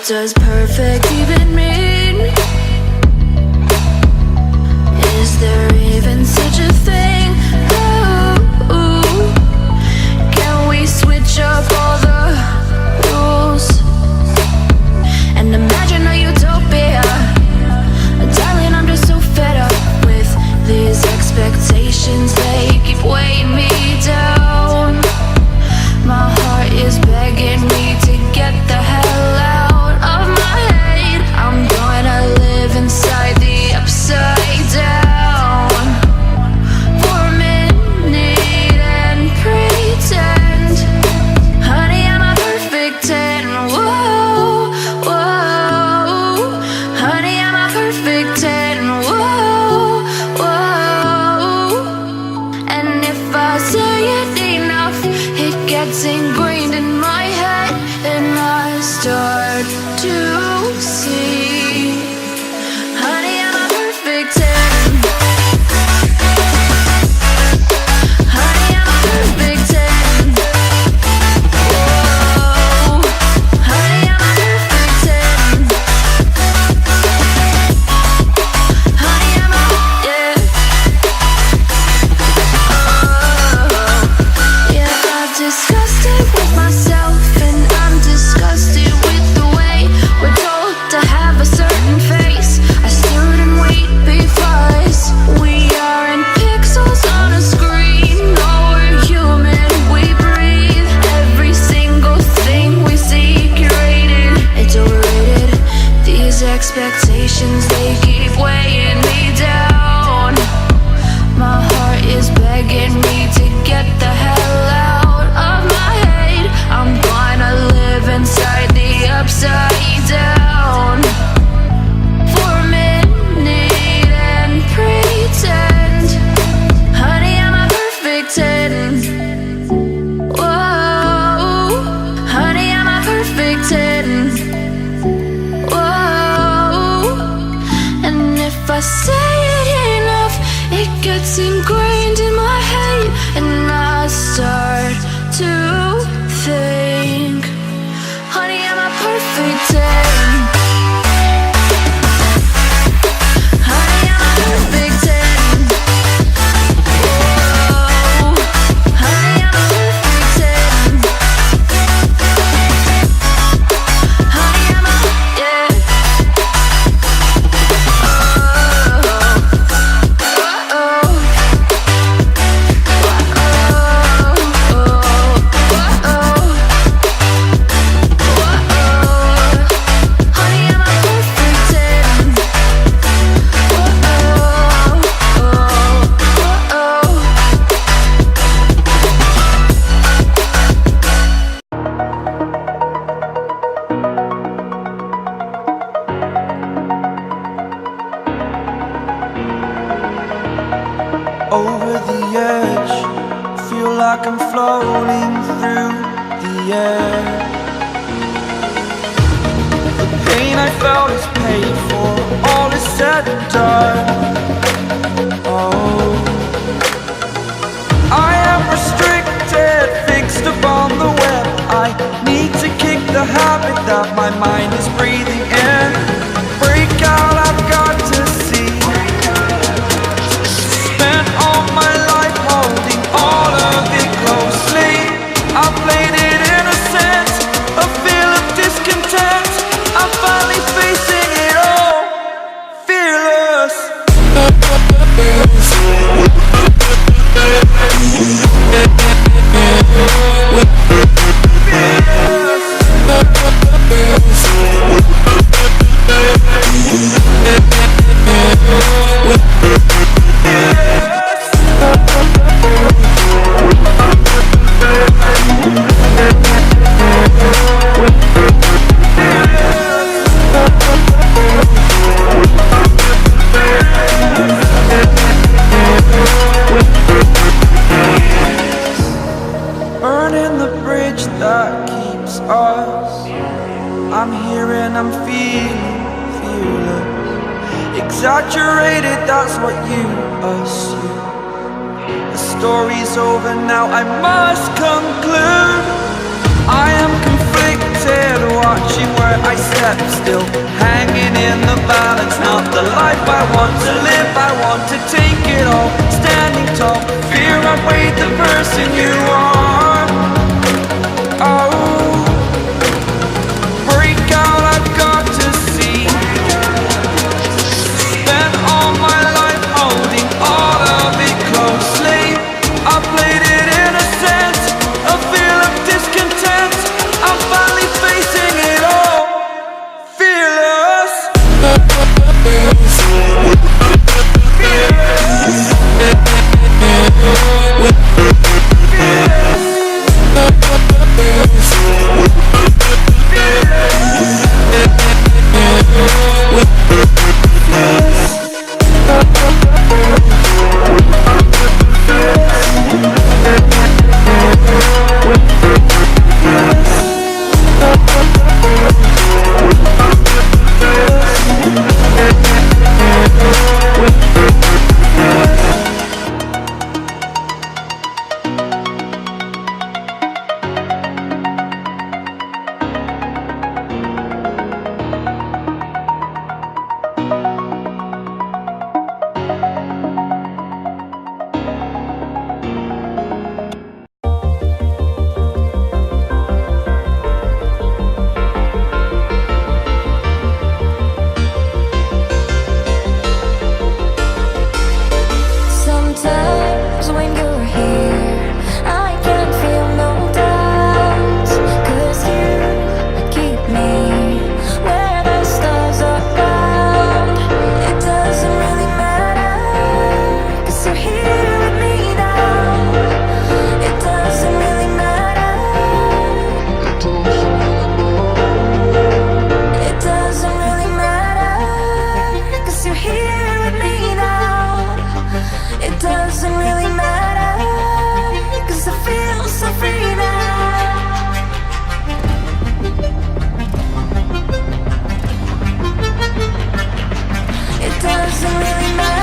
does perfect even mean? Is there even such a thing? Ooh, can we switch up all the rules and imagine a utopia? Darling, I'm just so fed up with these expectations. They keep weighing me down. My heart is begging me to get the hell out of my head. I'm gonna live inside the upside down for a minute and pretend, honey, I'm a perfect 10. Whoa, whoa, honey, I'm a perfect 10. Whoa, whoa, and if I say it enough, it gets ingrained in my head, and I start to see, honey, I'm a perfect 10. Honey, I'm a perfect 10. Whoa, honey, I'm a perfect 10. Honey, I'm a, yeah. Oh, yeah, I've discussed it with myself, and I'm disgusted with the way we're told to have a certain face, a certain weight, because we aren't pixels on a screen. No, we're human, we breathe. Every single thing we see curated, it's overrated. These expectations, they keep weighing me down. My heart is begging me to get the hell out of my head. I'm gonna live inside the upside down for a minute and pretend, honey, I'm a perfect 10. Whoa, honey, I'm a perfect 10. Whoa, and if I say it enough, it gets ingrained in my head, and I start to think, honey, I'm a perfect 10. Honey, I'm a perfect 10. Whoa, honey, I'm a perfect 10. Honey, I'm a, yeah. Over the edge, feel like I'm floating through the air. The pain I felt is paid for, all is said and done. Oh, I am restricted, fixed upon the web. I need to kick the habit that my mind is breathing in. Break out, I've got to see. Spent all my life holding all of it closely. I played it innocent, a feel of discontent. I'm finally facing it all, fearless. Burning the bridge that keeps us. I'm here and I'm feeling fearless. Exaggerated, that's what you assume. The story's over now, I must conclude. I am conflicted. head, watching where I step still, hanging in the balance. Not the life I want to live, I want to take it all, standing tall. Fear I weighed the person you are. Oh, break out, I've got to see. Spent all my life holding all of it closely. I played it innocent, a feel of discontent. I'm finally facing it all, fearless. Sometimes when you're here, I can feel no doubt, 'cause you keep me where the stars are bound. It doesn't really matter, 'cause you're here with me now. It doesn't really matter. It doesn't really matter, 'cause you're here with me now. It doesn't really matter, 'cause I feel so free now. It doesn't really matter.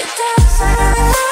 It doesn't